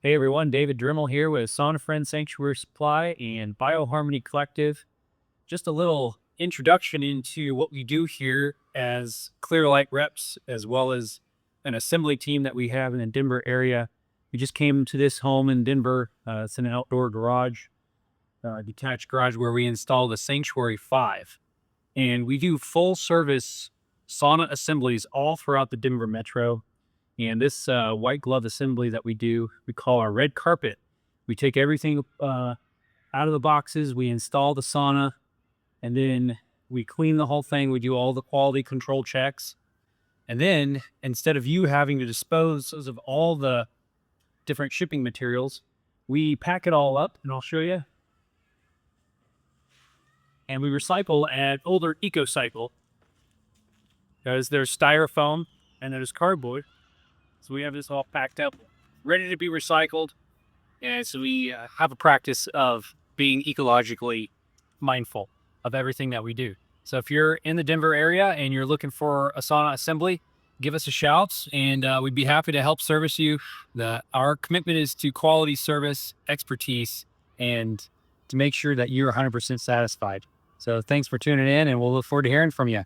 Hey everyone, David Drimmel here with Sauna Friend Sanctuary Supply and BioHarmony Collective. Just a little introduction into what we do here as Clearlight reps, as well as an assembly team that we have in the Denver area. We just came to this home in Denver. It's an outdoor garage, detached garage where we installed the Sanctuary 5. And we do full service sauna assemblies all throughout the Denver metro. And this white glove assembly that we do, we call our red carpet. We take everything out of the boxes, we install the sauna, and then we clean the whole thing. We do all the quality control checks. And then instead of you having to dispose of all the different shipping materials, we pack it all up, and I'll show you. And we recycle at Older EcoCycle. There's styrofoam and there's cardboard. So we have this all packed up, ready to be recycled. And so we have a practice of being ecologically mindful of everything that we do. So if you're in the Denver area and you're looking for a sauna assembly, give us a shout and we'd be happy to help service you. Our commitment is to quality service, expertise, and to make sure that you're 100% satisfied. So thanks for tuning in, and we'll look forward to hearing from you.